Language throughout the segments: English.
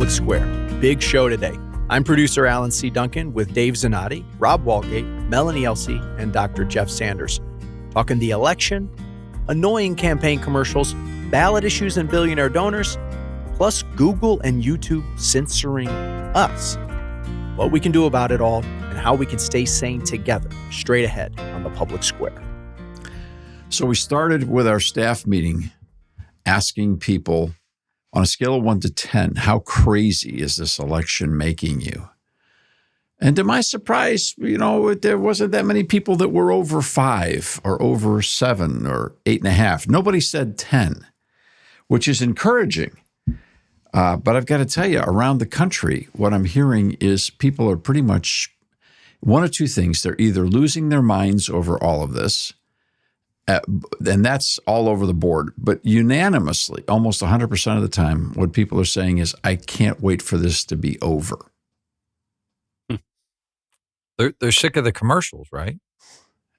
Public Square. Big show today. I'm producer Alan C. Duncan with Dave Zanotti, Rob Walgate, Melanie Elsey, and Dr. Jeff Sanders. Talking the election, annoying campaign commercials, ballot issues and billionaire donors, plus Google and YouTube censoring us. What we can do about it all and how we can stay sane together straight ahead on the Public Square. So we started with our staff meeting asking people on a scale of 1 to 10, how crazy is this election making you? And to my surprise, there wasn't that many people that were over 5 or over 7 or 8.5. Nobody said 10, which is encouraging. But I've got to tell you, around the country, what I'm hearing is people are pretty much one of two things. They're either losing their minds over all of this, and that's all over the board. But unanimously, almost 100% of the time, what people are saying is, I can't wait for this to be over. They're sick of the commercials, right?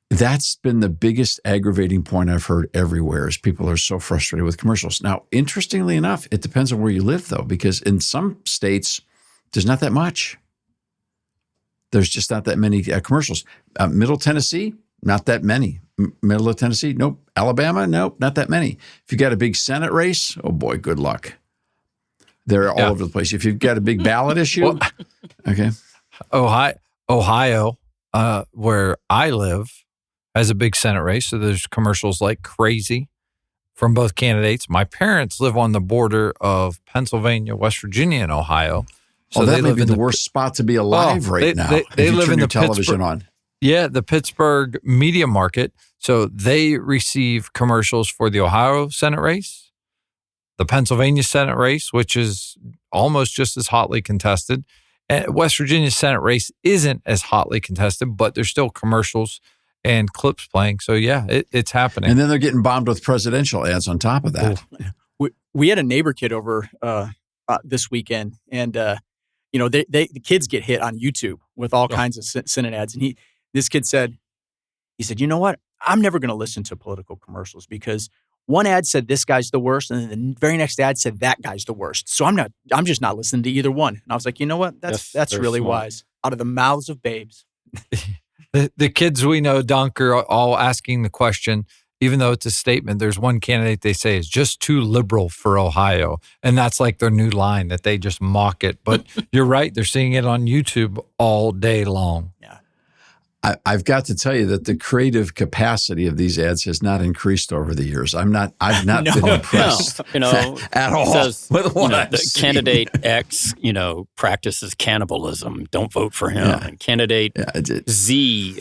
That's been the biggest aggravating point I've heard everywhere is people are so frustrated with commercials. Now, interestingly enough, it depends on where you live, though, because in some states, there's not that much. There's just not that many commercials. Middle Tennessee, not that many. Middle of Tennessee, nope. Alabama, nope, not that many. If you got a big Senate race, oh boy, good luck. They're all over the place. If you've got a big ballot issue, okay. Ohio, where I live, has a big Senate race, so there's commercials like crazy from both candidates. My parents live on the border of Pennsylvania, West Virginia, and Ohio. So that may be the worst spot to be alive right now. They live in the television on. Yeah, the Pittsburgh media market. So they receive commercials for the Ohio Senate race, the Pennsylvania Senate race, which is almost just as hotly contested. And West Virginia Senate race isn't as hotly contested, but there's still commercials and clips playing. So yeah, it's happening. And then they're getting bombed with presidential ads on top of that. We had a neighbor kid over this weekend, and the kids get hit on YouTube with all kinds of Senate ads. And this kid said, you know what? I'm never going to listen to political commercials because one ad said this guy's the worst, and then the very next ad said that guy's the worst. So I'm just not listening to either one. And I was like, you know what? That's really smart. Wise. Out of the mouths of babes. The kids we know, Dunk, are all asking the question, even though it's a statement, there's one candidate they say is just too liberal for Ohio. And that's like their new line that they just mock it. But you're right. They're seeing it on YouTube all day long. Yeah. I've got to tell you that the creative capacity of these ads has not increased over the years. I've not been impressed at all. Says, with what I've the seen. Candidate X, practices cannibalism. Don't vote for him. Yeah. And candidate Z,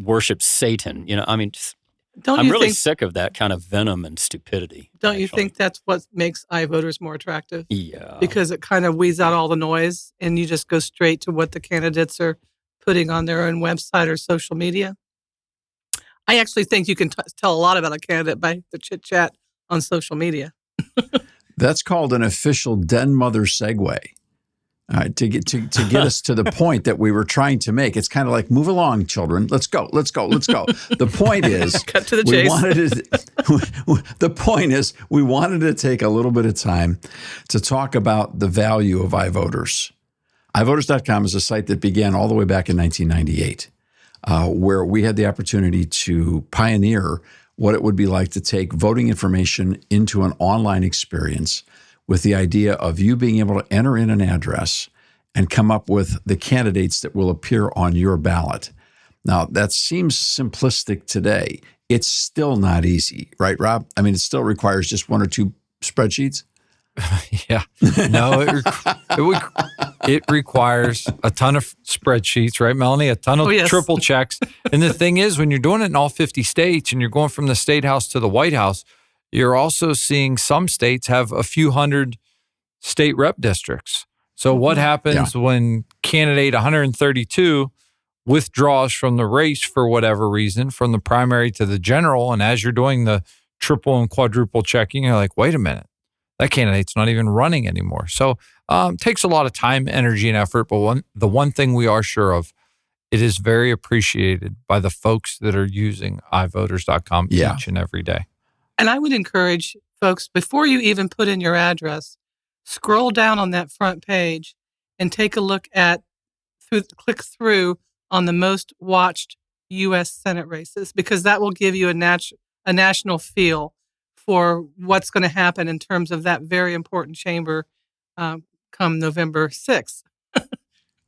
worships Satan. I'm really sick of that kind of venom and stupidity. Don't you think that's what makes iVoters more attractive? Yeah. Because it kind of weeds out all the noise and you just go straight to what the candidates are putting on their own website or social media. I actually think you can tell a lot about a candidate by the chit chat on social media. That's called an official den mother segue. To get us to the point that we were trying to make. It's kind of like, move along, children. Let's go. The point is, cut to the chase. The point is, we wanted to take a little bit of time to talk about the value of iVoters. iVoters.com is a site that began all the way back in 1998, where we had the opportunity to pioneer what it would be like to take voting information into an online experience with the idea of you being able to enter in an address and come up with the candidates that will appear on your ballot. Now, that seems simplistic today. It's still not easy, right, Rob? I mean, it still requires just 1 or 2 spreadsheets. Yeah. No, it requires a ton of spreadsheets, right, Melanie? A ton of triple checks. And the thing is, when you're doing it in all 50 states and you're going from the State House to the White House, you're also seeing some states have a few hundred state rep districts. So what happens when candidate 132 withdraws from the race for whatever reason, from the primary to the general, and as you're doing the triple and quadruple checking, you're like, wait a minute, that candidate's not even running anymore. So it takes a lot of time, energy, and effort. But the one thing we are sure of, it is very appreciated by the folks that are using iVoters.com each and every day. And I would encourage folks, before you even put in your address, scroll down on that front page and take a look at, click through on the most watched U.S. Senate races, because that will give you a national feel for what's going to happen in terms of that very important chamber come November 6th.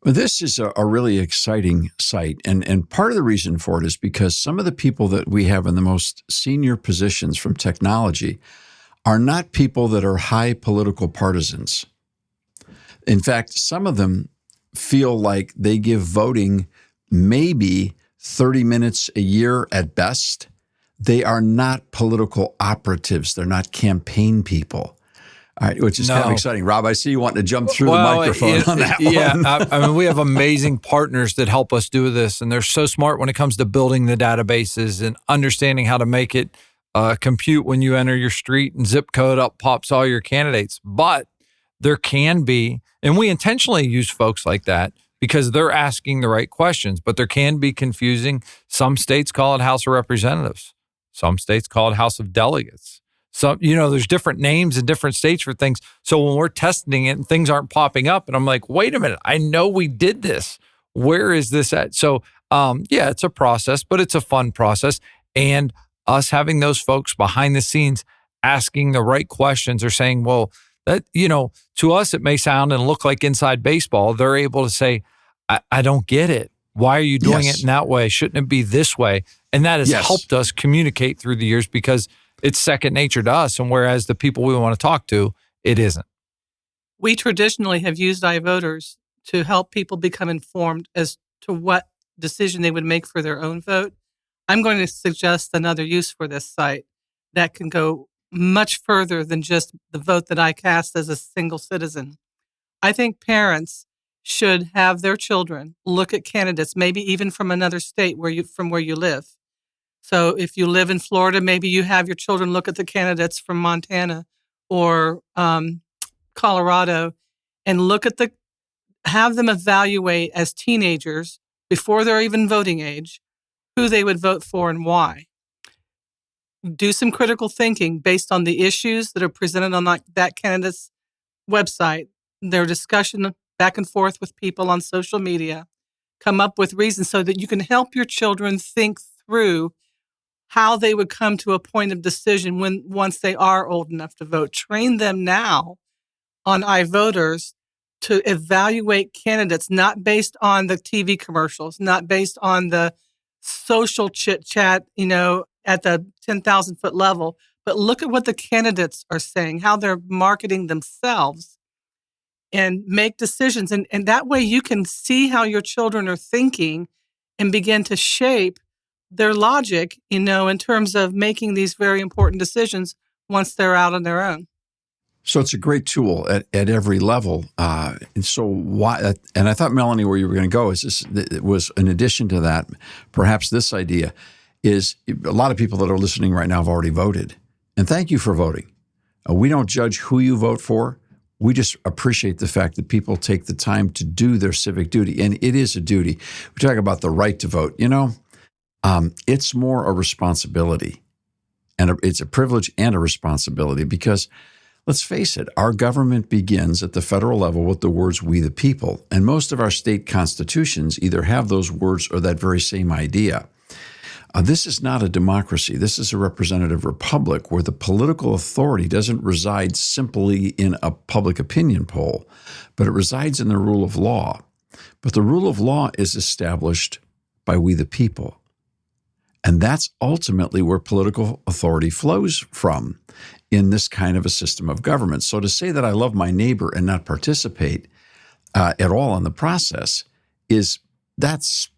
Well, this is a really exciting site. And part of the reason for it is because some of the people that we have in the most senior positions from technology are not people that are high political partisans. In fact, some of them feel like they give voting maybe 30 minutes a year at best. They are not political operatives. They're not campaign people. All right, which is kind of exciting. Rob, I see you wanting to jump through the microphone on that one. Yeah, I mean, we have amazing partners that help us do this, and they're so smart when it comes to building the databases and understanding how to make it compute when you enter your street and zip code up pops all your candidates. But there can be, and we intentionally use folks like that because they're asking the right questions, but there can be confusing. Some states call it House of Representatives. Some states call it House of Delegates. So, there's different names in different states for things. So when we're testing it and things aren't popping up, and I'm like, wait a minute, I know we did this. Where is this at? So, it's a process, but it's a fun process. And us having those folks behind the scenes asking the right questions or saying, well, that, to us, it may sound and look like inside baseball. They're able to say, I don't get it. Why are you doing it in that way? Shouldn't it be this way? And that has helped us communicate through the years because it's second nature to us. And whereas the people we want to talk to, it isn't. We traditionally have used iVoters to help people become informed as to what decision they would make for their own vote. I'm going to suggest another use for this site that can go much further than just the vote that I cast as a single citizen. I think parents should have their children look at candidates, maybe even from another state from where you live. So if you live in Florida, maybe you have your children look at the candidates from Montana or Colorado and have them evaluate as teenagers before they're even voting age, who they would vote for and why. Do some critical thinking based on the issues that are presented on that candidate's website, their discussion back and forth with people on social media. Come up with reasons so that you can help your children think through how they would come to a point of decision once they are old enough to vote. Train them now on iVoters to evaluate candidates, not based on the TV commercials, not based on the social chit-chat, at the 10,000-foot level, but look at what the candidates are saying, how they're marketing themselves, and make decisions. And that way you can see how your children are thinking and begin to shape their logic, in terms of making these very important decisions once they're out on their own. So it's a great tool at every level. And so why? And I thought, Melanie, where you were going to go it was in addition to that, perhaps this idea is a lot of people that are listening right now have already voted. And thank you for voting. We don't judge who you vote for. We just appreciate the fact that people take the time to do their civic duty. And it is a duty. We talk about the right to vote. It's more a responsibility. And it's a privilege and a responsibility because, let's face it, our government begins at the federal level with the words, we the people. And most of our state constitutions either have those words or that very same idea. This is not a democracy. This is a representative republic where the political authority doesn't reside simply in a public opinion poll, but it resides in the rule of law. But the rule of law is established by we the people. And that's ultimately where political authority flows from in this kind of a system of government. So to say that I love my neighbor and not participate at all in the process that's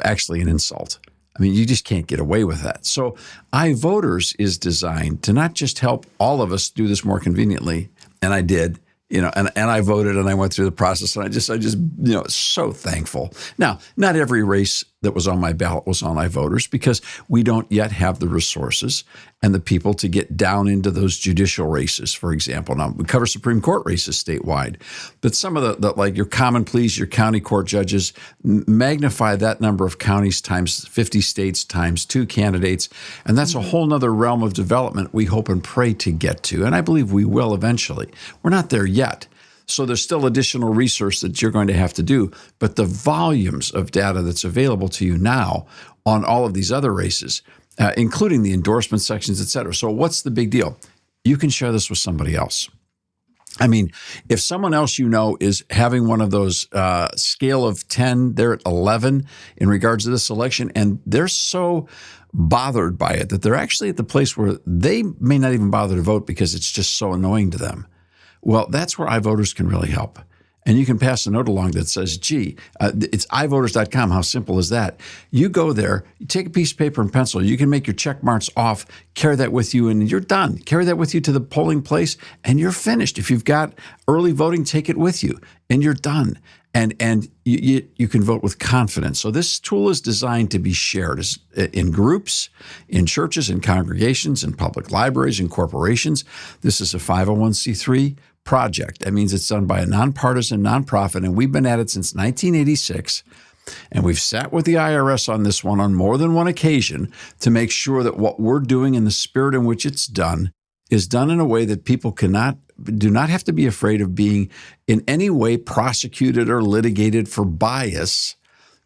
actually an insult. I mean, you just can't get away with that. So iVoters is designed to not just help all of us do this more conveniently, and I did, and I voted and I went through the process and I just so thankful. Now, not every race that was on my ballot was on iVoters because we don't yet have the resources and the people to get down into those judicial races, for example. Now, we cover Supreme Court races statewide, but some of the like your common pleas, your county court judges, magnify that number of counties times 50 states times 2 candidates, and that's a whole nother realm of development we hope and pray to get to, and I believe we will eventually. We're not there yet. So there's still additional research that you're going to have to do, but the volumes of data that's available to you now on all of these other races, including the endorsement sections, et cetera. So what's the big deal? You can share this with somebody else. I mean, if someone else you know is having one of those scale of 10, they're at 11 in regards to this election, and they're so bothered by it that they're actually at the place where they may not even bother to vote because it's just so annoying to them. Well, that's where iVoters can really help. And you can pass a note along that says, gee, it's ivoters.com. How simple is that? You go there, you take a piece of paper and pencil, you can make your check marks off, carry that with you, and you're done. Carry that with you to the polling place, and you're finished. If you've got early voting, take it with you, and you're done. And you can vote with confidence. So this tool is designed to be shared in groups, in churches, in congregations, in public libraries, in corporations. This is a 501c3 project. That means it's done by a nonpartisan nonprofit, and we've been at it since 1986. And we've sat with the IRS on this one on more than one occasion to make sure that what we're doing in the spirit in which it's done is done in a way that people do not have to be afraid of being in any way prosecuted or litigated for bias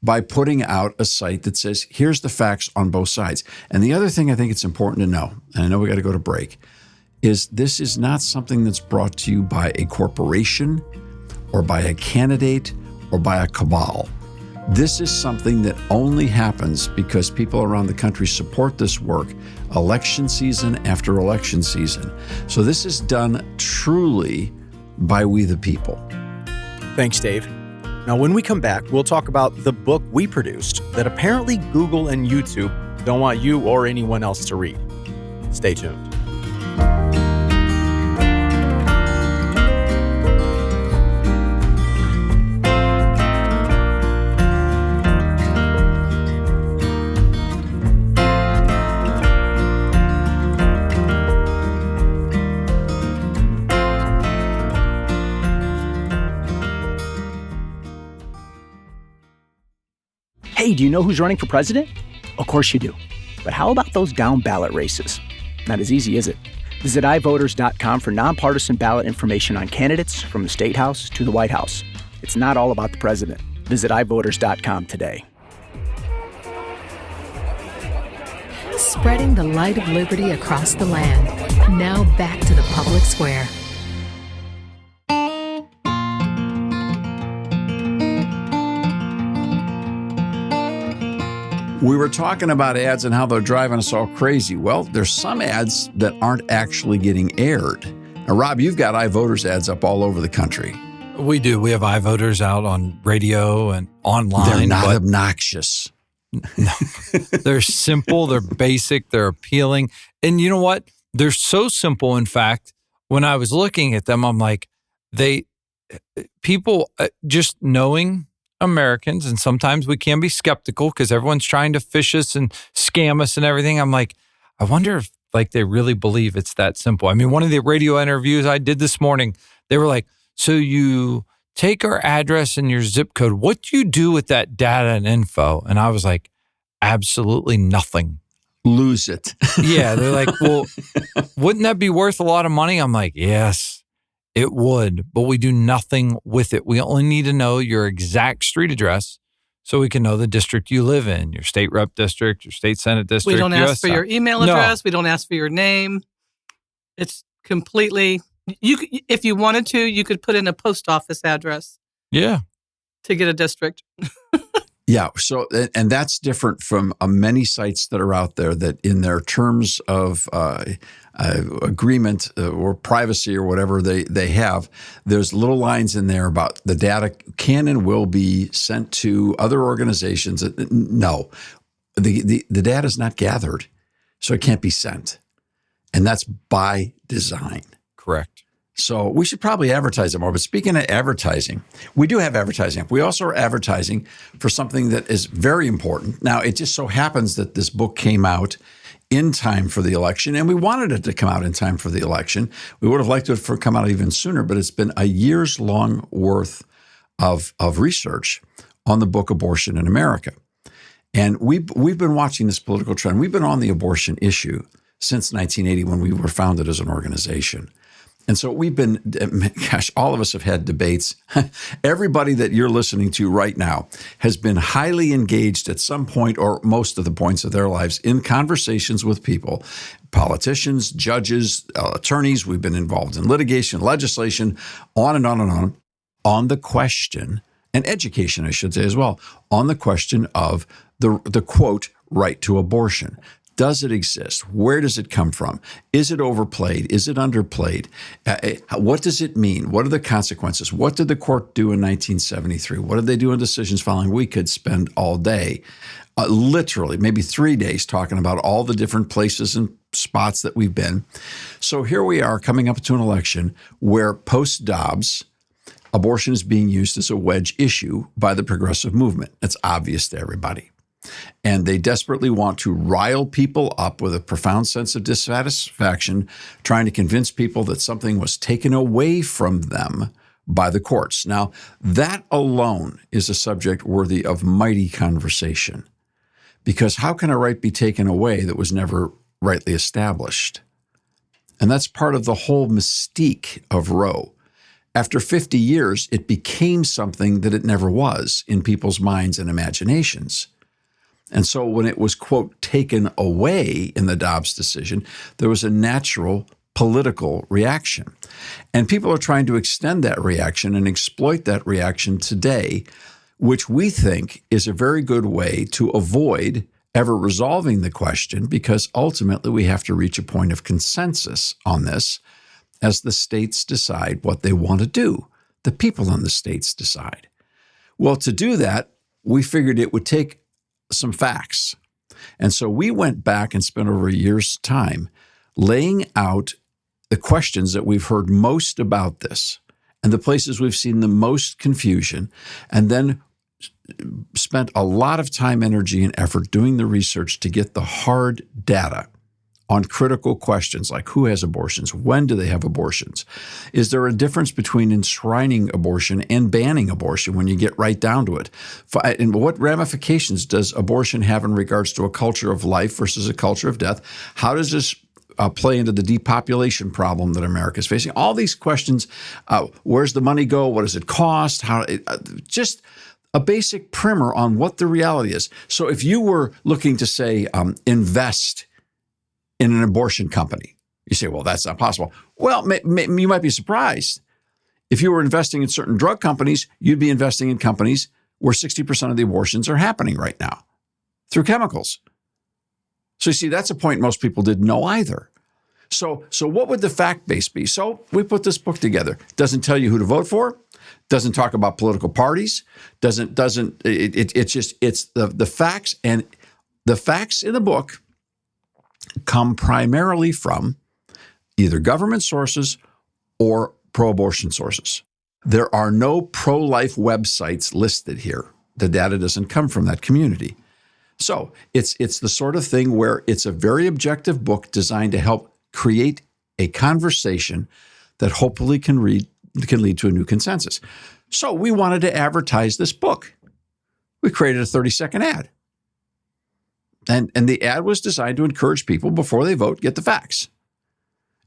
by putting out a site that says, here's the facts on both sides. And the other thing I think it's important to know, and I know we got to go to break, is this is not something that's brought to you by a corporation or by a candidate or by a cabal. This is something that only happens because people around the country support this work election season after election season. So this is done truly by we the people. Thanks, Dave. Now, when we come back, we'll talk about the book we produced that apparently Google and YouTube don't want you or anyone else to read. Stay tuned. Hey, do you know who's running for president? Of course you do. But how about those down ballot races? Not as easy, is it? Visit ivoters.com for nonpartisan ballot information on candidates from the State House to the White House. It's not all about the president. Visit ivoters.com today. Spreading the light of liberty across the land. Now back to the public square. We were talking about ads and how they're driving us all crazy. Well, there's some ads that aren't actually getting aired. Now, Rob, you've got iVoters ads up all over the country. We do. We have iVoters out on radio and online. They're not obnoxious. No. They're simple, they're basic, they're appealing. And you know what? They're so simple, in fact, when I was looking at them, I'm like, people just knowing Americans, and sometimes we can be skeptical because everyone's trying to fish us and scam us and everything. I'm like, I wonder if they really believe it's that simple. I mean, one of the radio interviews I did this morning, they were like, so you take our address and your zip code. What do you do with that data and info? And I was like, absolutely nothing. Lose it. Yeah. They're like, well, wouldn't that be worth a lot of money? I'm like, yes, it would, but we do nothing with it. We only need to know your exact street address so we can know the district you live in, your state rep district, your state senate district. We don't ask for your email address. We don't ask for your name. It's completely, if you wanted to, you could put in a post office address. Yeah. To get a district. Yeah. So, and that's different from many sites that are out there that in their terms of agreement or privacy or whatever they have, there's little lines in there about the data can and will be sent to other organizations. No, the data is not gathered, so it can't be sent. And that's by design. Correct. So we should probably advertise it more. But speaking of advertising, we do have advertising. We also are advertising for something that is very important. Now, it just so happens that this book came out in time for the election, and we wanted it to come out in time for the election. We would have liked it to come out even sooner, but it's been a year's long worth of research on the book Abortion in America. And we've been watching this political trend. We've been on the abortion issue since 1980 when we were founded as an organization. And so we've been, gosh, all of us have had debates. Everybody that you're listening to right now has been highly engaged at some point or most of the points of their lives in conversations with people, politicians, judges, attorneys. We've been involved in litigation, legislation, on and on and on the question, and education, I should say as well, on the question of the quote, right to abortion. Does it exist? Where does it come from? Is it overplayed? Is it underplayed? What does it mean? What are the consequences? What did the court do in 1973? What did they do in decisions following? We could spend all day, literally maybe 3 days, talking about all the different places and spots that we've been. So here we are coming up to an election where post-Dobbs, abortion is being used as a wedge issue by the progressive movement. It's obvious to everybody. And they desperately want to rile people up with a profound sense of dissatisfaction, trying to convince people that something was taken away from them by the courts. Now, that alone is a subject worthy of mighty conversation. Because how can a right be taken away that was never rightly established? And that's part of the whole mystique of Roe. After 50 years, it became something that it never was in people's minds and imaginations. And so when it was, quote, taken away in the Dobbs decision, there was a natural political reaction. And people are trying to extend that reaction and exploit that reaction today, which we think is a very good way to avoid ever resolving the question, because ultimately we have to reach a point of consensus on this as the states decide what they want to do. The people in the states decide. Well, to do that, we figured it would take some facts. And so we went back and spent over a year's time laying out the questions that we've heard most about this and the places we've seen the most confusion, and then spent a lot of time, energy, and effort doing the research to get the hard data on critical questions like who has abortions, when do they have abortions, is there a difference between enshrining abortion and banning abortion when you get right down to it, and what ramifications does abortion have in regards to a culture of life versus a culture of death? How does this play into the depopulation problem that America is facing? All these questions, where's the money go? What does it cost? Just a basic primer on what the reality is. So if you were looking to say invest in an abortion company, you say, well, that's not possible. Well, you might be surprised. If you were investing in certain drug companies, you'd be investing in companies where 60% of the abortions are happening right now through chemicals. So you see, that's a point most people didn't know either. So what would the fact base be? So we put this book together. Doesn't tell you who to vote for. Doesn't talk about political parties. It's the facts, and the facts in the book come primarily from either government sources or pro-abortion sources. There are no pro-life websites listed here. The data doesn't come from that community. So it's the sort of thing where it's a very objective book designed to help create a conversation that hopefully can lead to a new consensus. So we wanted to advertise this book. We created a 30-second ad. And the ad was designed to encourage people before they vote, get the facts.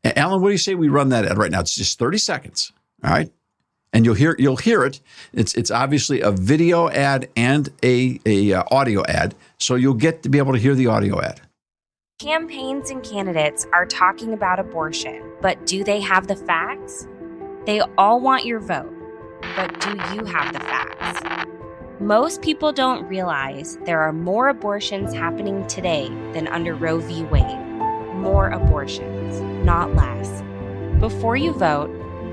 And Alan, what do you say we run that ad right now? It's just 30 seconds, all right? And you'll hear it. It's obviously a video ad and a audio ad, so you'll get to be able to hear the audio ad. Campaigns and candidates are talking about abortion, but do they have the facts? They all want your vote, but do you have the facts? Most people don't realize there are more abortions happening today than under Roe v. Wade. More abortions, not less. Before you vote,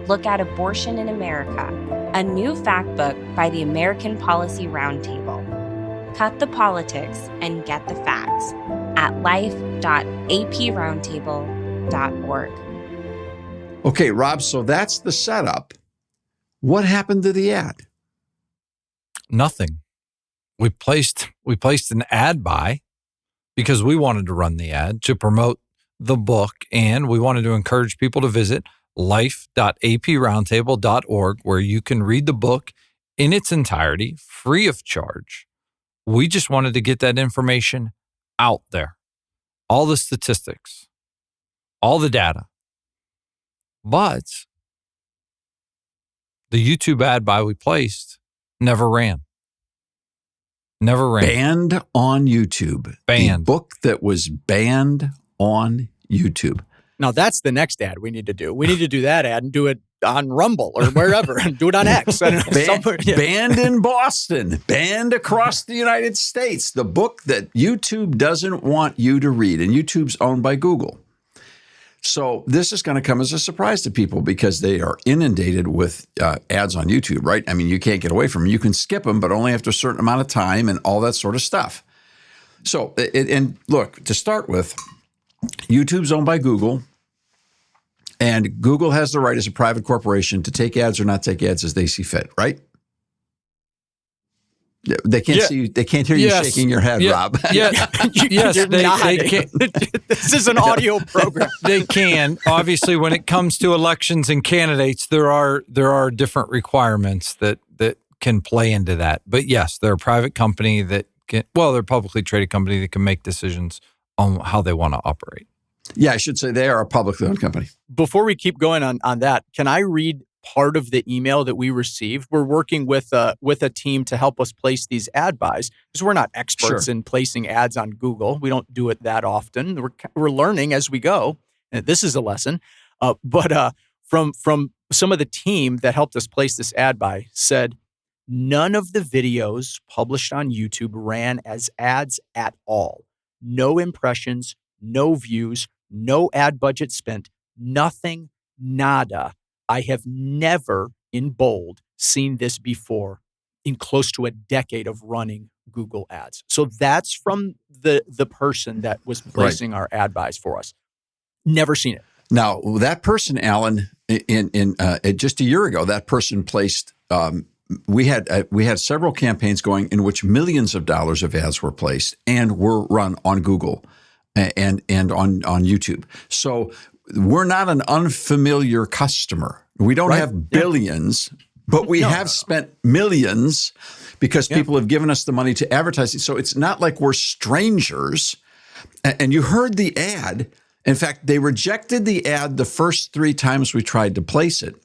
look at Abortion in America, a new fact book by the American Policy Roundtable. Cut the politics and get the facts at life.aproundtable.org. Okay, Rob, so that's the setup. What happened to the ad? Nothing. We placed an ad buy because we wanted to run the ad to promote the book, and we wanted to encourage people to visit life.aproundtable.org, where you can read the book in its entirety, free of charge. We just wanted to get that information out there, all the statistics, all the data. But the YouTube ad buy we placed never ran. Never ran. Banned on YouTube. Banned. The book that was banned on YouTube. Now that's the next ad we need to do. We need to do that ad and do it on Rumble or wherever and do it on X. I don't know, Banned in Boston, banned across the United States. The book that YouTube doesn't want you to read, and YouTube's owned by Google. So this is going to come as a surprise to people because they are inundated with ads on YouTube, right? I mean, you can't get away from them. You can skip them, but only after a certain amount of time and all that sort of stuff. So, and look, to start with, YouTube's owned by Google, and Google has the right as a private corporation to take ads or not take ads as they see fit, right? They can't see you. They can't hear you shaking your head, Rob. Yes, they can. This is an audio program. They can. Obviously, when it comes to elections and candidates, there are different requirements that can play into that. But yes, they're a private company that can. Well, they're a publicly traded company that can make decisions on how they want to operate. Yeah, I should say they are a publicly owned company. Before we keep going on that, can I read part of the email that we received? We're working with a team to help us place these ad buys because we're not experts in placing ads on Google. We don't do it that often. We're learning as we go. And this is a lesson. But from some of the team that helped us place this ad buy said, none of the videos published on YouTube ran as ads at all. No impressions, no views, no ad budget spent, nothing, nada. I have never, in bold, seen this before in close to a decade of running Google ads. So that's from the person that was placing our ad buys for us. Never seen it. Now, that person, Alan, in just a year ago, that person placed. We had several campaigns going in which millions of dollars of ads were placed and were run on Google and on YouTube. So we're not an unfamiliar customer. We don't have billions, but we have spent millions because people have given us the money to advertise it. So it's not like we're strangers. And you heard the ad. In fact, they rejected the ad the first 3 times we tried to place it.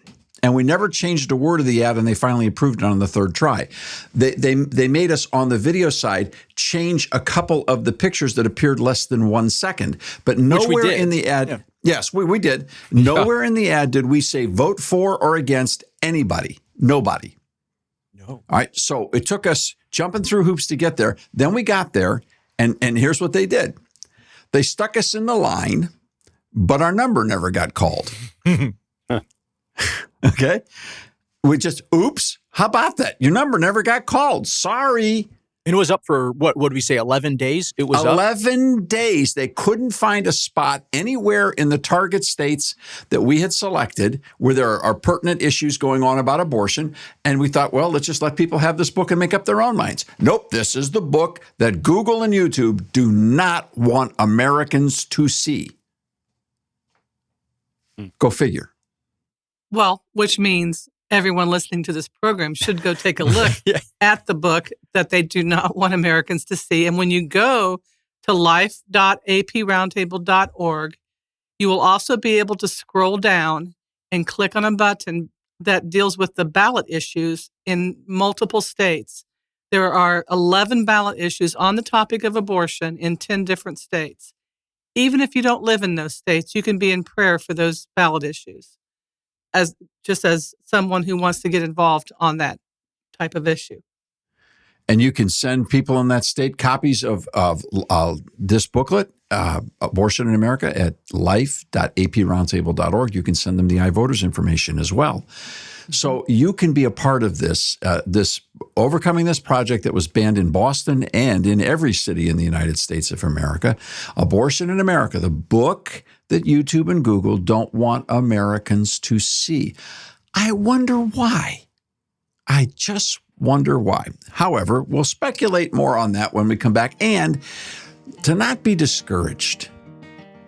And we never changed a word of the ad, and they finally approved it on the 3rd try. They made us, on the video side, change a couple of the pictures that appeared less than 1 second. But nowhere in the ad... Yeah. Yes, we did. Nowhere in the ad did we say vote for or against anybody. Nobody. No. All right, so it took us jumping through hoops to get there. Then we got there, and here's what they did. They stuck us in the line, but our number never got called. Okay. We just, oops, how about that? Your number never got called. Sorry. And it was up for, what did we say, 11 days? It was 11 days. They couldn't find a spot anywhere in the target states that we had selected where there are pertinent issues going on about abortion. And we thought, well, let's just let people have this book and make up their own minds. Nope, this is the book that Google and YouTube do not want Americans to see. Go figure. Well, which means everyone listening to this program should go take a look at the book that they do not want Americans to see. And when you go to life.aproundtable.org, you will also be able to scroll down and click on a button that deals with the ballot issues in multiple states. There are 11 ballot issues on the topic of abortion in 10 different states. Even if you don't live in those states, you can be in prayer for those ballot issues. As someone who wants to get involved on that type of issue. And you can send people in that state copies of this booklet, Abortion in America, at life.aproundtable.org. You can send them the iVoters information as well. So you can be a part of this overcoming this project that was banned in Boston and in every city in the United States of America. Abortion in America, the book that YouTube and Google don't want Americans to see. I wonder why. I just wonder why. However, we'll speculate more on that when we come back. And to not be discouraged,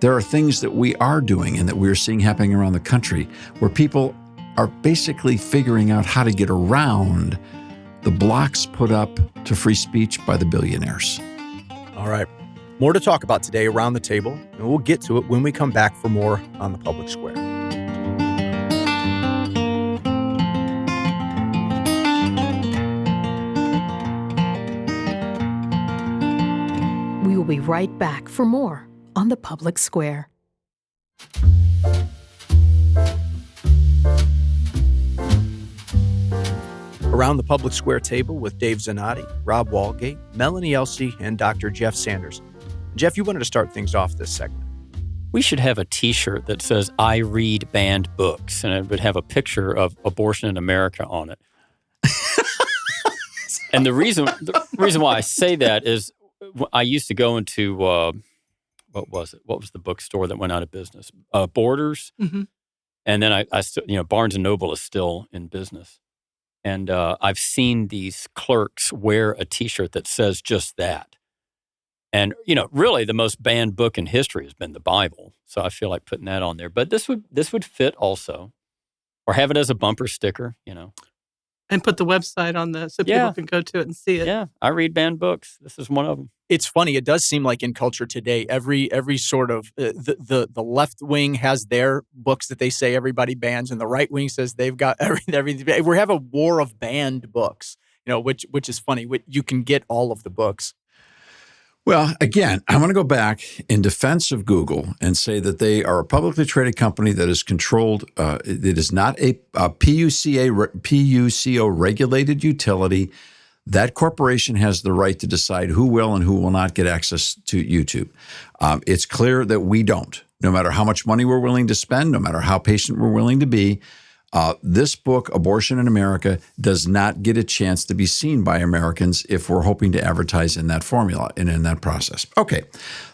there are things that we are doing and that we're seeing happening around the country where people are basically figuring out how to get around the blocks put up to free speech by the billionaires. All right. More to talk about today around the table, and we'll get to it when we come back for more on the Public Square. We will be right back for more on the Public Square. Around the Public Square table with Dave Zanotti, Rob Walgate, Melanie Elsey, and Dr. Jeff Sanders. Jeff, you wanted to start things off this segment. We should have a T-shirt that says, "I read banned books," and it would have a picture of abortion in America on it. And the reason why I say that is I used to go into, what was it? What was the bookstore that went out of business? Borders. Mm-hmm. And then I still, Barnes & Noble is still in business. And I've seen these clerks wear a T-shirt that says just that. And, really the most banned book in history has been the Bible. So I feel like putting that on there. But this would fit also. Or have it as a bumper sticker, And put the website on so people can go to it and see it. Yeah, I read banned books. This is one of them. It's funny. It does seem like in culture today, every sort of the left wing has their books that they say everybody bans, and the right wing says they've got everything. We have a war of banned books, which is funny. You can get all of the books. Well, again, I want to go back in defense of Google and say that they are a publicly traded company that is controlled. It is not a PUCO regulated utility. That corporation has the right to decide who will and who will not get access to YouTube. It's clear that we don't. No matter how much money we're willing to spend, no matter how patient we're willing to be, this book, Abortion in America, does not get a chance to be seen by Americans if we're hoping to advertise in that formula and in that process. Okay,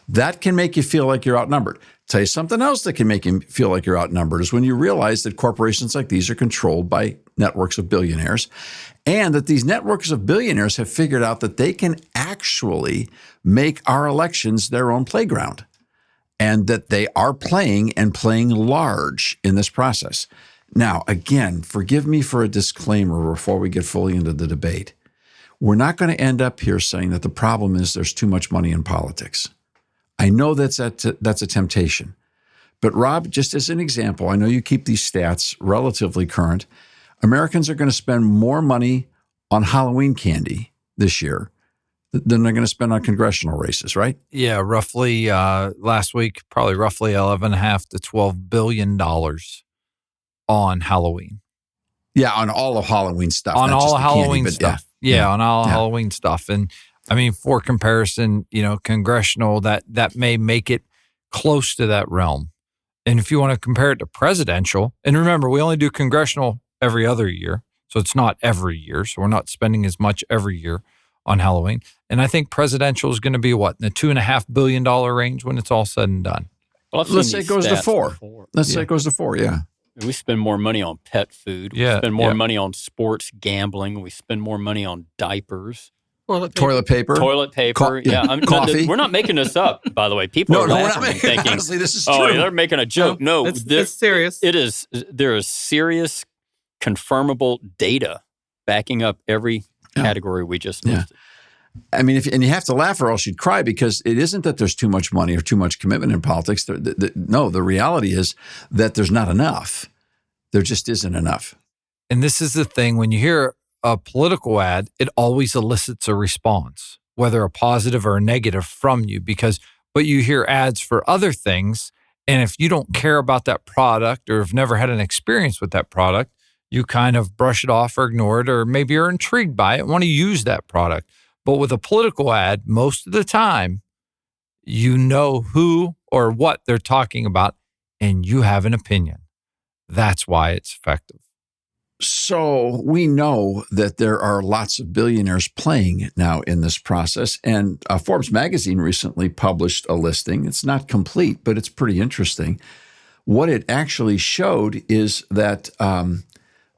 that can make you feel like you're outnumbered. Tell you something else that can make you feel like you're outnumbered is when you realize that corporations like these are controlled by networks of billionaires, and that these networks of billionaires have figured out that they can actually make our elections their own playground, and that they are playing large in this process. Now, again, forgive me for a disclaimer before we get fully into the debate. We're not going to end up here saying that the problem is there's too much money in politics. I know that's a temptation. But Rob, just as an example, I know you keep these stats relatively current. Americans are going to spend more money on Halloween candy this year than they're going to spend on congressional races, right? Yeah, roughly last week, probably roughly $11.5 to $12 billion on Halloween. Yeah, on all of Halloween stuff. On all of Halloween candy, stuff. Yeah, on all Halloween stuff. And I mean, for comparison, congressional, that may make it close to that realm. And if you want to compare it to presidential, and remember, we only do congressional every other year. So it's not every year. So we're not spending as much every year on Halloween. And I think presidential is going to be in the $2.5 billion range when it's all said and done. Well, let's say it goes to 4. Let's say it goes to 4, yeah. We spend more money on pet food. We spend more money on sports gambling. We spend more money on diapers. Toilet paper. Coffee. We're not making this up, by the way. People are laughing and thinking, honestly, this is true. Oh, they're making a joke. No, it's serious. It is. There is serious, confirmable data backing up every category we just listed. I mean, and you have to laugh or else you'd cry, because it isn't that there's too much money or too much commitment in politics. No, the reality is that there's not enough. There just isn't enough. And this is the thing, when you hear a political ad, it always elicits a response, whether a positive or a negative from you, but you hear ads for other things. And if you don't care about that product or have never had an experience with that product, you kind of brush it off or ignore it, or maybe you're intrigued by it and want to use that product. But with a political ad, most of the time, you know who or what they're talking about, and you have an opinion. That's why it's effective. So we know that there are lots of billionaires playing now in this process. And Forbes magazine recently published a listing. It's not complete, but it's pretty interesting. What it actually showed is that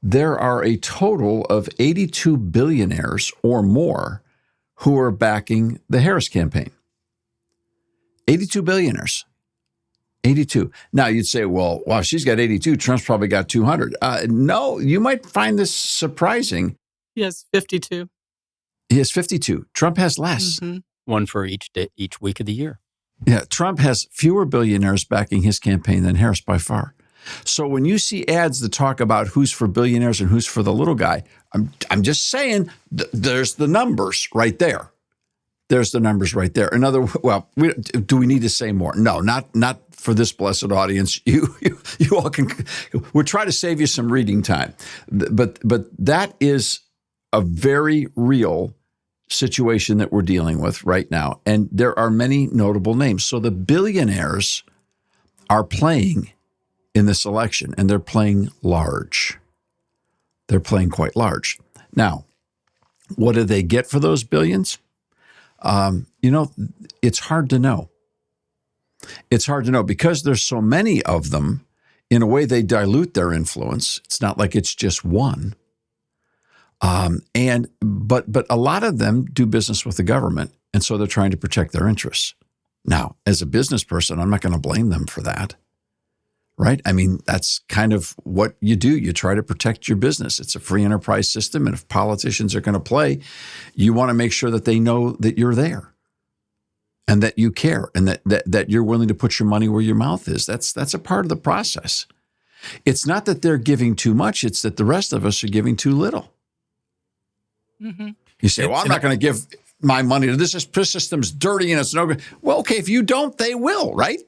there are a total of 82 billionaires or more who are backing the Harris campaign. 82 billionaires. 82. Now you'd say, well, wow, she's got 82. Trump's probably got 200. No, you might find this surprising. He has 52. He has 52. Trump has less. Mm-hmm. One for each day, each week of the year. Yeah, Trump has fewer billionaires backing his campaign than Harris by far. So when you see ads that talk about who's for billionaires and who's for the little guy, I'm just saying there's the numbers right there. There's the numbers right there. Do we need to say more? No, not for this blessed audience. You all can. We'll try to save you some reading time, but that is a very real situation that we're dealing with right now, and there are many notable names. So the billionaires are playing in this election, and they're playing large. They're playing quite large. Now, what do they get for those billions? It's hard to know. It's hard to know because there's so many of them. In a way, they dilute their influence. It's not like it's just one. But a lot of them do business with the government, and so they're trying to protect their interests. Now, as a business person, I'm not going to blame them for that, right? I mean, that's kind of what you do. You try to protect your business. It's a free enterprise system, and if politicians are going to play, you want to make sure that they know that you're there and that you care and that you're willing to put your money where your mouth is. That's a part of the process. It's not that they're giving too much. It's that the rest of us are giving too little. Mm-hmm. You say, well, I'm not going to give my money to this. This system's dirty and it's no good. Well, okay, if you don't, they will, right?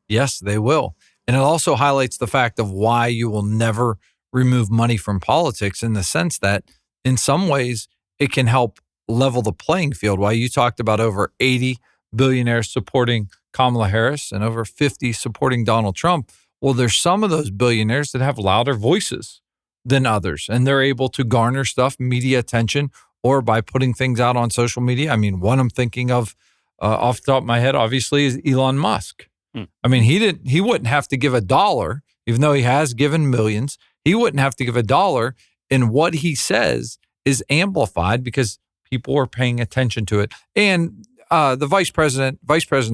Yes, they will. And it also highlights the fact of why you will never remove money from politics, in the sense that in some ways it can help level the playing field. Why you talked about over 80 billionaires supporting Kamala Harris and over 50 supporting Donald Trump. Well, there's some of those billionaires that have louder voices than others, and they're able to garner stuff, media attention, or by putting things out on social media. I mean, one I'm thinking of off the top of my head, obviously, is Elon Musk. I mean, he wouldn't have to give $1, even though he has given millions. He wouldn't have to give $1, and what he says is amplified because people are paying attention to it. And the Vice President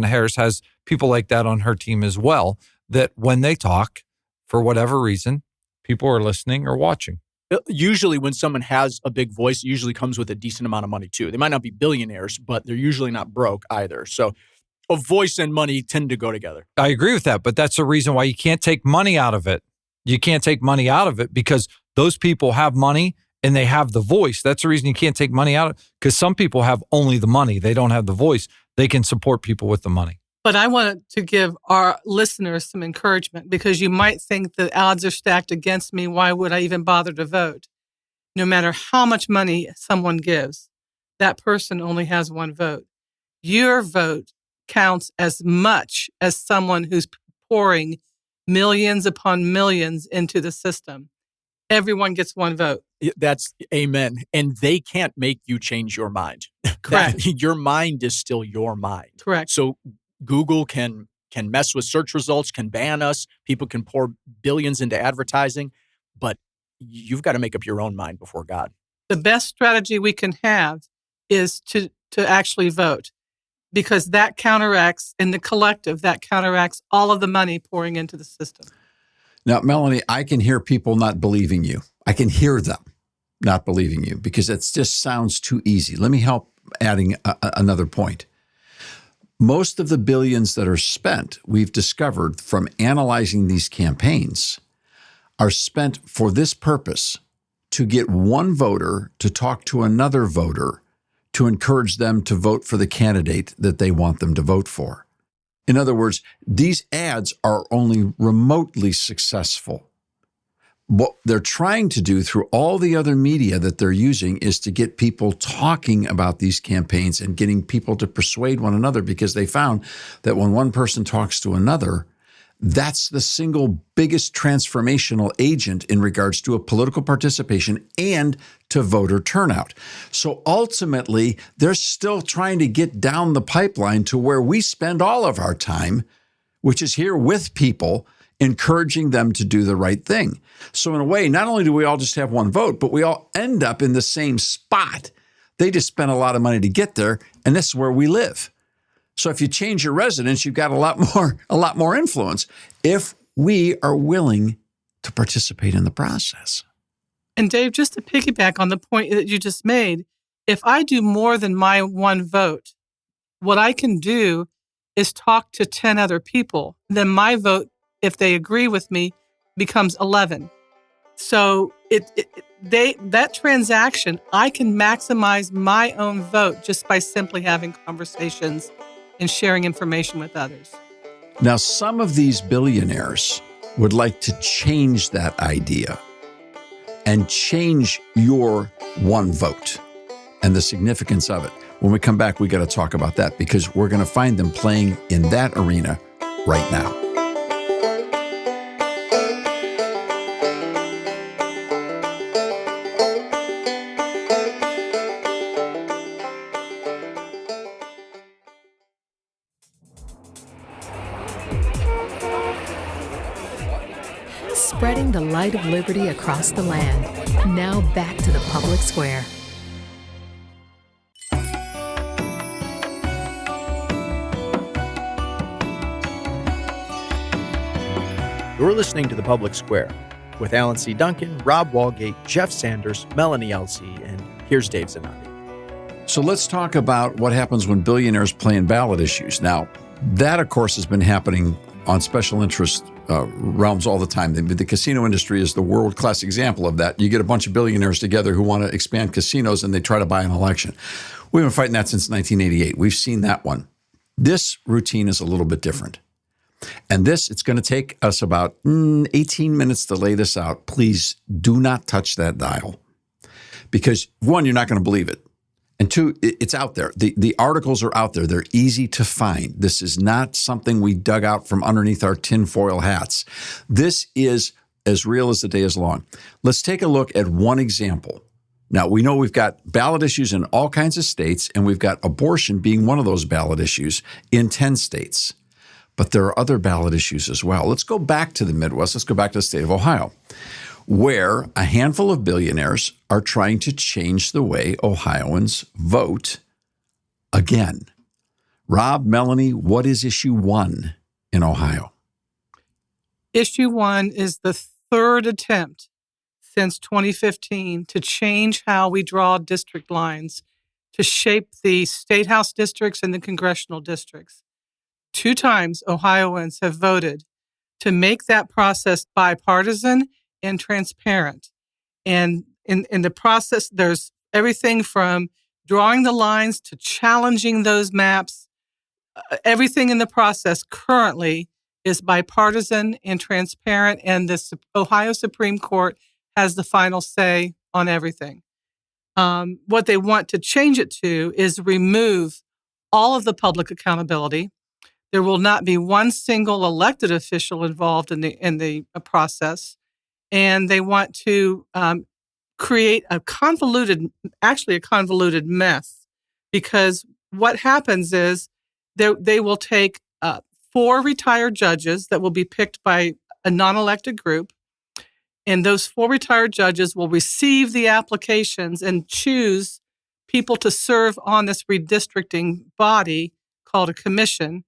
Harris has people like that on her team as well, that when they talk, for whatever reason, people are listening or watching. Usually when someone has a big voice, it usually comes with a decent amount of money too. They might not be billionaires, but they're usually not broke either. So a voice and money tend to go together. I agree with that, but that's the reason why you can't take money out of it. You can't take money out of it because those people have money and they have the voice. That's the reason you can't take money out of it, because some people have only the money. They don't have the voice. They can support people with the money. But I wanted to give our listeners some encouragement, because you might think the odds are stacked against me. Why would I even bother to vote? No matter how much money someone gives, that person only has one vote. Your vote counts as much as someone who's pouring millions upon millions into the system. Everyone gets one vote. That's amen. And they can't make you change your mind. Correct. Your mind is still your mind. Correct. So Google can mess with search results, can ban us. People can pour billions into advertising, but you've got to make up your own mind before God. The best strategy we can have is to actually vote, because that counteracts, in the collective, that counteracts all of the money pouring into the system. Now, Melanie, I can hear people not believing you. I can hear them not believing you because it just sounds too easy. Let me help adding another point. Most of the billions that are spent, we've discovered from analyzing these campaigns, are spent for this purpose: to get one voter to talk to another voter to encourage them to vote for the candidate that they want them to vote for. In other words, these ads are only remotely successful. What they're trying to do through all the other media that they're using is to get people talking about these campaigns and getting people to persuade one another, because they found that when one person talks to another, That's the single biggest transformational agent in regards to a political participation and to voter turnout. So ultimately, they're still trying to get down the pipeline to where we spend all of our time, which is here with people, encouraging them to do the right thing. So in a way, not only do we all just have one vote, but we all end up in the same spot. They just spent a lot of money to get there, and this is where we live. So if you change your residence, you've got a lot more influence if we are willing to participate in the process. And Dave, just to piggyback on the point that you just made, if I do more than my one vote, what I can do is talk to 10 other people. Then my vote, if they agree with me, becomes 11. So that transaction, I can maximize my own vote just by simply having conversations and sharing information with others. Now, some of these billionaires would like to change that idea and change your one vote and the significance of it. When we come back, we got to talk about that because we're going to find them playing in that arena right now. Spreading the light of liberty across the land. Now back to the public square. You're listening to The Public Square with Alan C. Duncan, Rob Walgate, Jeff Sanders, Melanie Elsey, and here's Dave Zanotti. So let's talk about what happens when billionaires play in ballot issues. Now, that, of course, has been happening on special interest realms all the time. The casino industry is the world-class example of that. You get a bunch of billionaires together who want to expand casinos and they try to buy an election. We've been fighting that since 1988. We've seen that one. This routine is a little bit different. And it's going to take us about 18 minutes to lay this out. Please do not touch that dial. Because one, you're not going to believe it. And two, it's out there. The articles are out there. They're easy to find. This is not something we dug out from underneath our tinfoil hats. This is as real as the day is long. Let's take a look at one example. Now, we know we've got ballot issues in all kinds of states, and we've got abortion being one of those ballot issues in 10 states. But there are other ballot issues as well. Let's go back to the Midwest. Let's go back to the state of Ohio, where a handful of billionaires are trying to change the way Ohioans vote again. Rob, Melanie, what is issue 1 in Ohio? Issue 1 is the third attempt since 2015 to change how we draw district lines to shape the state house districts and the congressional districts. 2 times Ohioans have voted to make that process bipartisan and transparent. And in the process, there's everything from drawing the lines to challenging those maps. Everything in the process currently is bipartisan and transparent, and the Ohio Supreme Court has the final say on everything. What they want to change it to is remove all of the public accountability. There will not be one single elected official involved in the process. And they want to create a convoluted mess, because what happens is they will take 4 retired judges that will be picked by a non-elected group, and those 4 retired judges will receive the applications and choose people to serve on this redistricting body called a commission.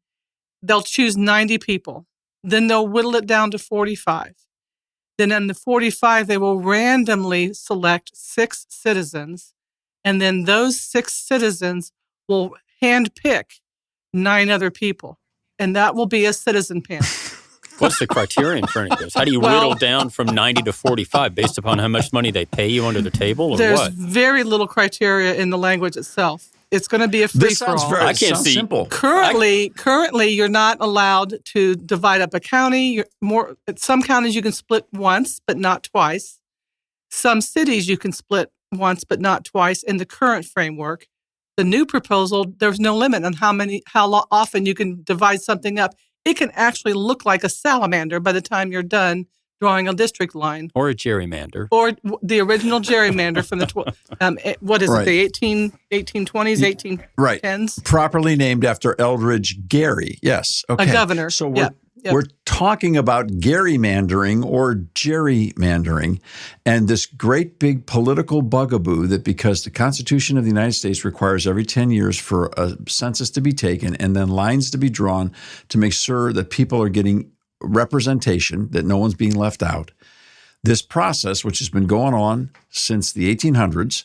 They'll choose 90 people. Then they'll whittle it down to 45. Then in the 45, they will randomly select 6 citizens, and then those 6 citizens will handpick 9 other people, and that will be a citizen panel. What's the criterion for any of this? How do you whittle down from 90 to 45 based upon how much money they pay you under the table, or there's what? There's very little criteria in the language itself. It's going to be a free-for-all. I can't see. Simple. Currently, you're not allowed to divide up a county. Some counties you can split once, but not twice. Some cities you can split once, but not twice in the current framework. The new proposal, there's no limit on how often you can divide something up. it can actually look like a salamander by the time you're done drawing a district line. Or a gerrymander. Or the original gerrymander from the, what is it, the 1820s, 1810s? Right. Properly named after Eldridge Gary. Yes. Okay. A governor. So we're talking about gerrymandering or gerrymandering and this great big political bugaboo that because the Constitution of the United States requires every 10 years for a census to be taken and then lines to be drawn to make sure that people are getting representation, that no one's being left out. This process, which has been going on since the 1800s,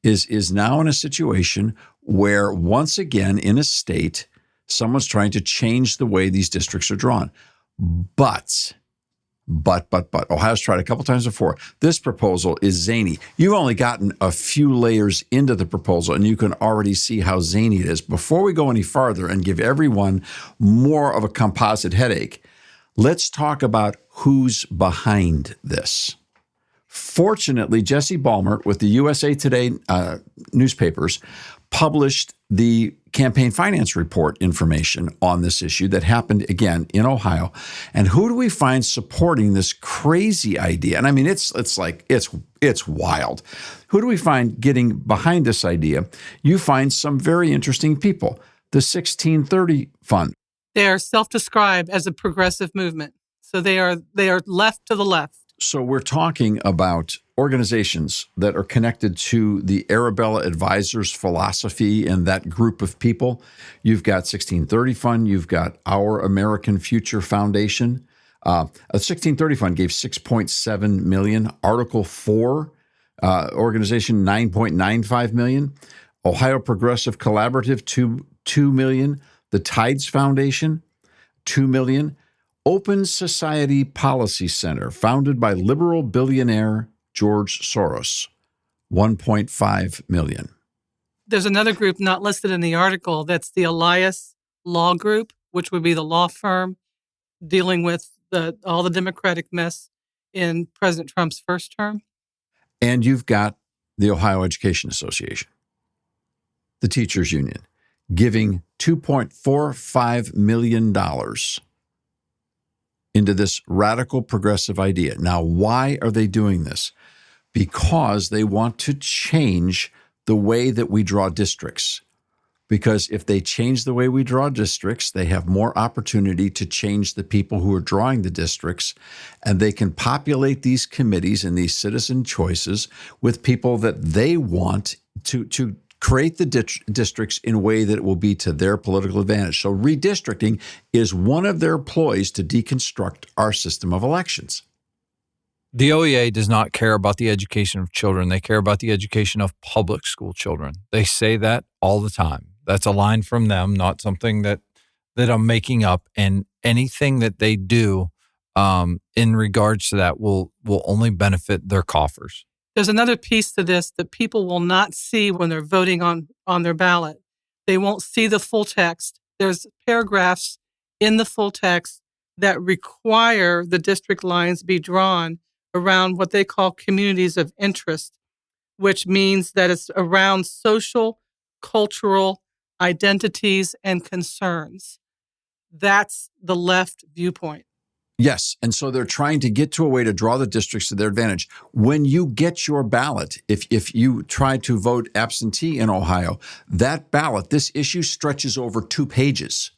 is now in a situation where once again in a state, someone's trying to change the way these districts are drawn. But, Ohio's tried a couple times before. This proposal is zany. You've only gotten a few layers into the proposal, and you can already see how zany it is. Before we go any farther and give everyone more of a composite headache, let's talk about who's behind this. Fortunately, Jesse Balmert with the USA Today newspapers published the campaign finance report information on this issue that happened again in Ohio. And who do we find supporting this crazy idea? And I mean, it's wild. Who do we find getting behind this idea? You find some very interesting people. The 1630 Fund. They are self-described as a progressive movement. So they are left to the left. So we're talking about organizations that are connected to the Arabella Advisors philosophy and that group of people. You've got 1630 Fund. You've got Our American Future Foundation. The 1630 Fund gave $6.7 million. Article 4 organization, $9.95 million. Ohio Progressive Collaborative, $2 million. The Tides Foundation, $2 million. Open Society Policy Center, founded by liberal billionaire George Soros, $1.5 million. There's another group not listed in the article. That's the Elias Law Group, which would be the law firm dealing with all the Democratic mess in President Trump's first term. And you've got the Ohio Education Association, the teachers union, giving $2.45 million into this radical progressive idea. Now, why are they doing this? Because they want to change the way that we draw districts. Because if they change the way we draw districts, they have more opportunity to change the people who are drawing the districts, and they can populate these committees and these citizen choices with people that they want to create the districts in a way that it will be to their political advantage. So redistricting is one of their ploys to deconstruct our system of elections. The OEA does not care about the education of children. They care about the education of public school children. They say that all the time. That's a line from them, not something that I'm making up. And anything that they do in regards to that will only benefit their coffers. There's another piece to this that people will not see when they're voting on their ballot. They won't see the full text. There's paragraphs in the full text that require the district lines be drawn around what they call communities of interest, which means that it's around social, cultural identities and concerns. That's the left viewpoint. Yes. And so they're trying to get to a way to draw the districts to their advantage. When you get your ballot, if you try to vote absentee in Ohio, that ballot, this issue stretches over 2 pages.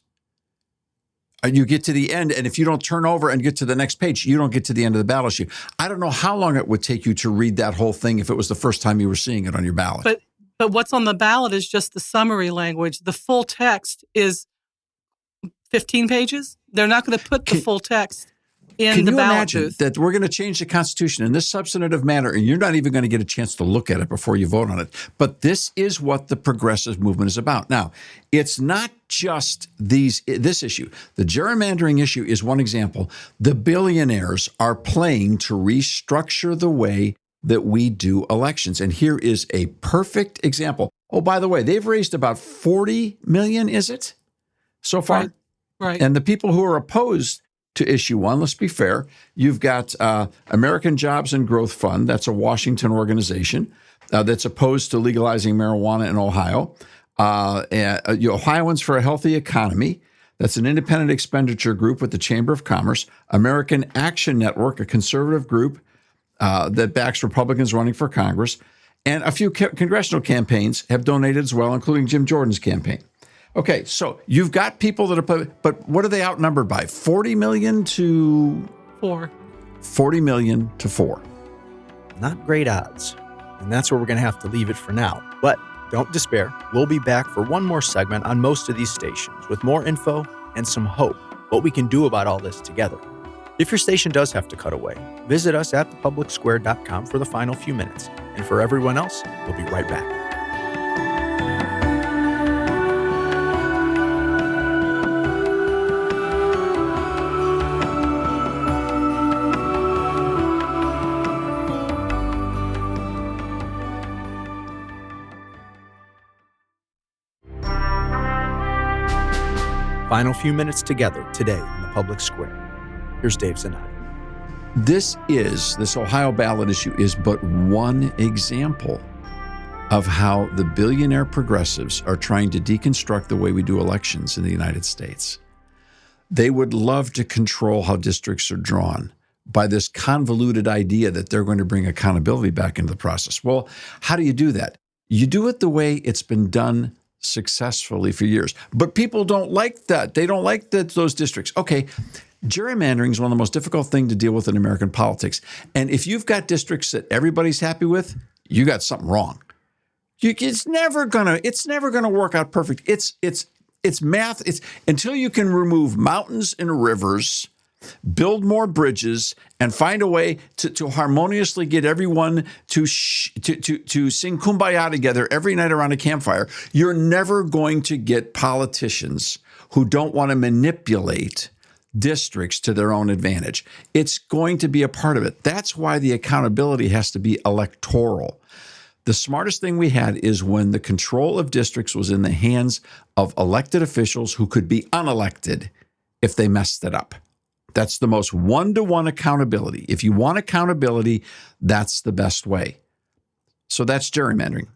You get to the end, and if you don't turn over and get to the next page, you don't get to the end of the ballot issue. I don't know how long it would take you to read that whole thing if it was the first time you were seeing it on your ballot. But what's on the ballot is just the summary language. The full text is 15 pages. They're not going to put the full text in the ballot booth. That we're going to change the Constitution in this substantive manner, and you're not even going to get a chance to look at it before you vote on it. But this is what the progressive movement is about. Now, it's not just this issue. The gerrymandering issue is one example. The billionaires are playing to restructure the way that we do elections. And here is a perfect example. Oh, by the way, they've raised about $40 million, is it, so far? Right. And the people who are opposed to issue one, let's be fair, you've got American Jobs and Growth Fund. That's a Washington organization that's opposed to legalizing marijuana in Ohio. Ohioans for a Healthy Economy. That's an independent expenditure group with the Chamber of Commerce. American Action Network, a conservative group that backs Republicans running for Congress. And a few congressional campaigns have donated as well, including Jim Jordan's campaign. Okay, so you've got people that are, but what are they outnumbered by? 40 million to 4. 40 million to 4. Not great odds. And that's where we're going to have to leave it for now. But don't despair. We'll be back for one more segment on most of these stations with more info and some hope, what we can do about all this together. If your station does have to cut away, visit us at thepublicsquare.com for the final few minutes. And for everyone else, we'll be right back. Final few minutes together today in the public square. Here's Dave Zanotti. This Ohio ballot issue is but one example of how the billionaire progressives are trying to deconstruct the way we do elections in the United States. They would love to control how districts are drawn by this convoluted idea that they're going to bring accountability back into the process. Well, how do you do that? You do it the way it's been done successfully for years. But people don't like that. They don't like those districts. Okay, gerrymandering is one of the most difficult things to deal with in American politics. And if you've got districts that everybody's happy with, you got something wrong. It's never gonna work out perfect. It's math. It's until you can remove mountains and rivers, build more bridges, and find a way to harmoniously get everyone to sing Kumbaya together every night around a campfire. You're never going to get politicians who don't want to manipulate districts to their own advantage. It's going to be a part of it. That's why the accountability has to be electoral. The smartest thing we had is when the control of districts was in the hands of elected officials who could be unelected if they messed it up. That's the most one-to-one accountability. If you want accountability, that's the best way. So that's gerrymandering.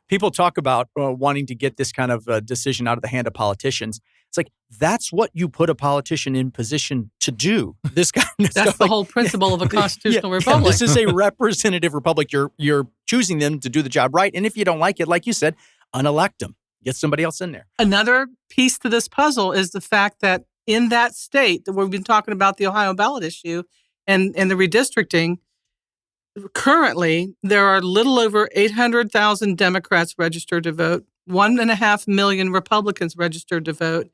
People talk about wanting to get this kind of decision out of the hand of politicians. It's like, that's what you put a politician in position to do. That's the whole principle of a constitutional republic. This is a representative republic. You're choosing them to do the job right. And if you don't like it, like you said, unelect them. Get somebody else in there. Another piece to this puzzle is the fact that in that state that we've been talking about, the Ohio ballot issue and the redistricting, currently there are a little over 800,000 Democrats registered to vote, 1.5 million Republicans registered to vote,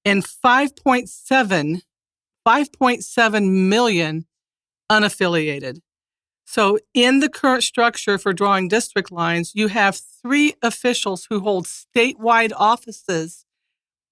and 5.7 million unaffiliated. So in the current structure for drawing district lines, you have 3 officials who hold statewide offices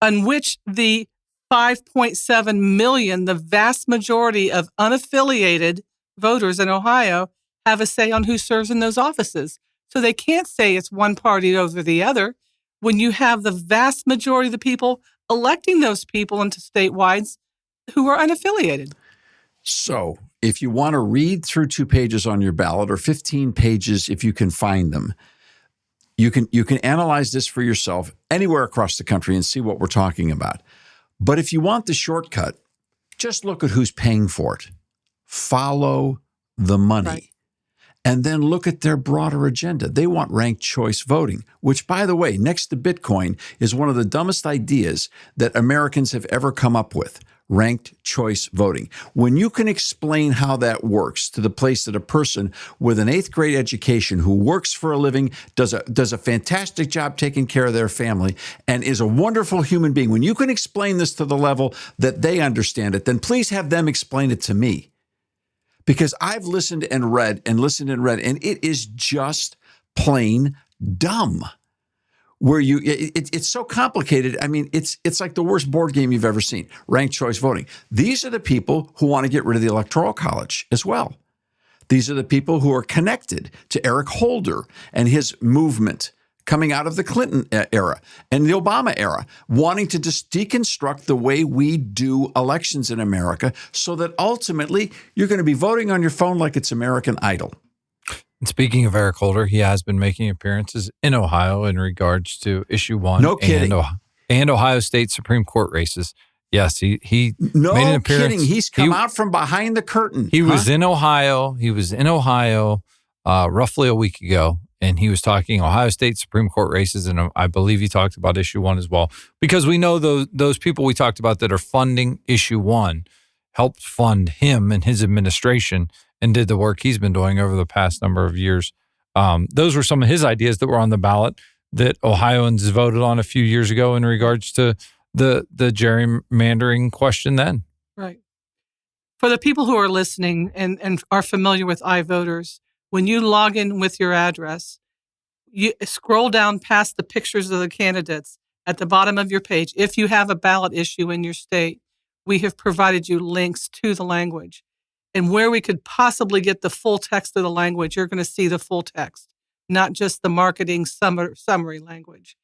on which the 5.7 million, the vast majority of unaffiliated voters in Ohio, have a say on who serves in those offices. So they can't say it's one party over the other when you have the vast majority of the people electing those people into statewides who are unaffiliated. So if you want to read through 2 pages on your ballot, or 15 pages if you can find them, you can analyze this for yourself anywhere across the country and see what we're talking about. But if you want the shortcut, just look at who's paying for it. Follow the money. Right. And then look at their broader agenda. They want ranked choice voting, which, by the way, next to Bitcoin, is one of the dumbest ideas that Americans have ever come up with. Ranked choice voting. When you can explain how that works to the place that a person with an 8th grade education who works for a living, does a fantastic job taking care of their family, and is a wonderful human being, when you can explain this to the level that they understand it, then please have them explain it to me. Because I've listened and read, and it is just plain dumb. Where it's so complicated. I mean, it's like the worst board game you've ever seen. Ranked choice voting. These are the people who want to get rid of the Electoral College as well. These are the people who are connected to Eric Holder and his movement coming out of the Clinton era and the Obama era, wanting to just deconstruct the way we do elections in America so that ultimately you're going to be voting on your phone like it's American Idol. And speaking of Eric Holder, he has been making appearances in Ohio in regards to issue 1 no kidding. And Ohio State Supreme Court races. Yes, he No made an appearance. kidding. He's come out from behind the curtain. He was in Ohio. He was in Ohio roughly a week ago, and he was talking Ohio State Supreme Court races, and I believe he talked about issue 1 as well, because we know those people we talked about that are funding issue 1 helped fund him and his administration and did the work he's been doing over the past number of years. Those were some of his ideas that were on the ballot that Ohioans voted on a few years ago in regards to the gerrymandering question then. Right. For the people who are listening and are familiar with iVoters, when you log in with your address, you scroll down past the pictures of the candidates at the bottom of your page. If you have a ballot issue in your state, we have provided you links to the language. And where we could possibly get the full text of the language, you're going to see the full text, not just the marketing summary language.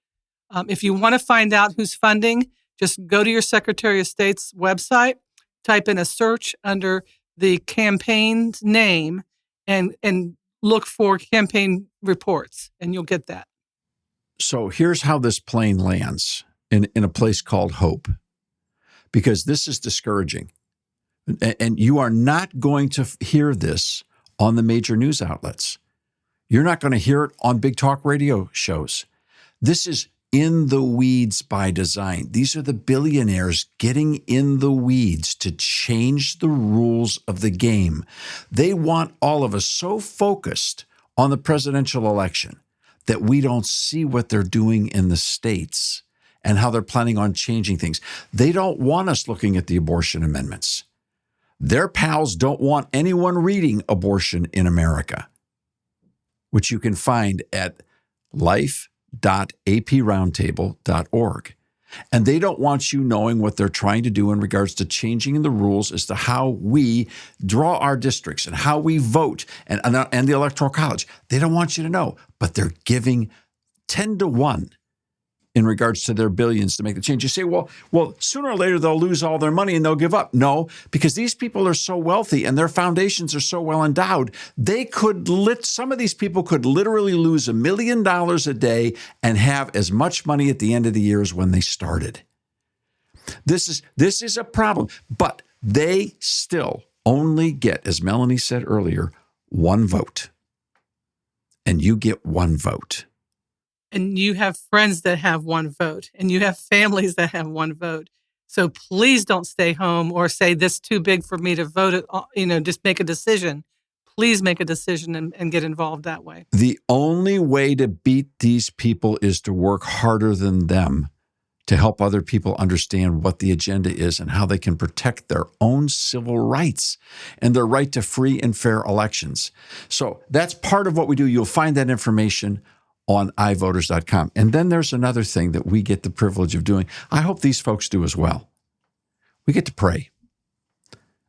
If you want to find out who's funding, just go to your Secretary of State's website, type in a search under the campaign's name, and look for campaign reports, and you'll get that. So here's how this plane lands in a place called Hope, because this is discouraging. And you are not going to hear this on the major news outlets. You're not going to hear it on big talk radio shows. This is in the weeds by design. These are the billionaires getting in the weeds to change the rules of the game. They want all of us so focused on the presidential election that we don't see what they're doing in the states and how they're planning on changing things. They don't want us looking at the abortion amendments. Their pals don't want anyone reading Abortion in America, which you can find at life.aproundtable.org. And they don't want you knowing what they're trying to do in regards to changing the rules as to how we draw our districts and how we vote and the Electoral College. They don't want you to know, but they're giving 10 to 1 in regards to their billions to make the change. You say, well, sooner or later they'll lose all their money and they'll give up. No, because these people are so wealthy and their foundations are so well endowed, some of these people could literally lose $1 million a day and have as much money at the end of the year as when they started. This is a problem, but they still only get, as Melanie said earlier, 1 vote. And you get 1 vote. And you have friends that have 1 vote, and you have families that have 1 vote. So please don't stay home or say this is too big for me to vote. Just make a decision. Please make a decision and get involved that way. The only way to beat these people is to work harder than them to help other people understand what the agenda is and how they can protect their own civil rights and their right to free and fair elections. So that's part of what we do. You'll find that information on ivoters.com. And then there's another thing that we get the privilege of doing. I hope these folks do as well. We get to pray.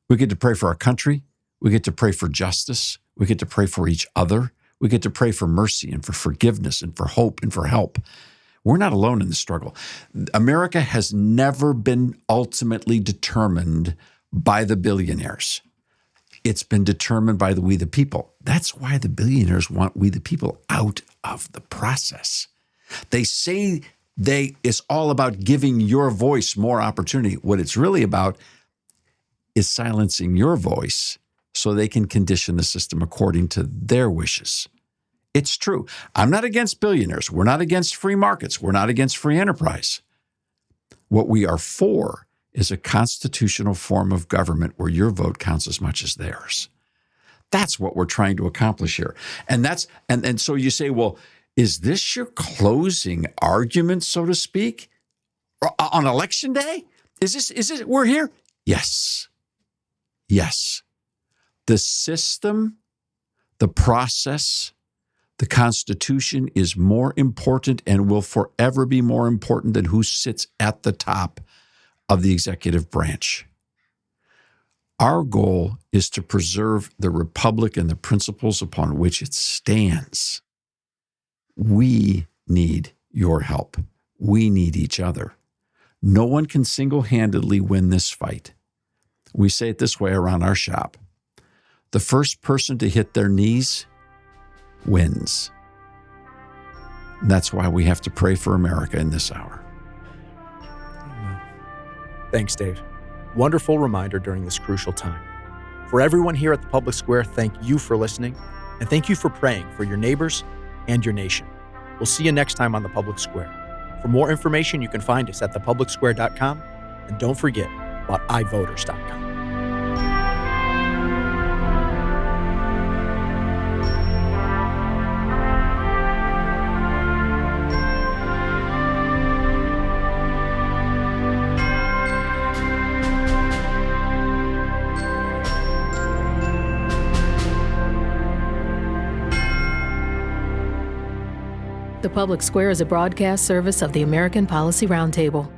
We get to pray for our country. We get to pray for justice. We get to pray for each other. We get to pray for mercy and for forgiveness and for hope and for help. We're not alone in the struggle. America has never been ultimately determined by the billionaires. It's been determined by we the people. That's why the billionaires want we the people out of the process. They say it's all about giving your voice more opportunity. What it's really about is silencing your voice so they can condition the system according to their wishes. It's true. I'm not against billionaires. We're not against free markets. We're not against free enterprise. What we are for is a constitutional form of government where your vote counts as much as theirs. That's what we're trying to accomplish here. And so you say, well, is this your closing argument, so to speak, on election day? Is this we're here? Yes. Yes. The system, the process, the Constitution is more important and will forever be more important than who sits at the top of the executive branch. Our goal is to preserve the republic and the principles upon which it stands. We need your help. We need each other. No one can single-handedly win this fight. We say it this way around our shop. The first person to hit their knees wins. That's why we have to pray for America in this hour. Thanks, Dave. Wonderful reminder during this crucial time. For everyone here at the Public Square, thank you for listening, and thank you for praying for your neighbors and your nation. We'll see you next time on the Public Square. For more information, you can find us at thepublicsquare.com, and don't forget about ivoters.com. The Public Square is a broadcast service of the American Policy Roundtable.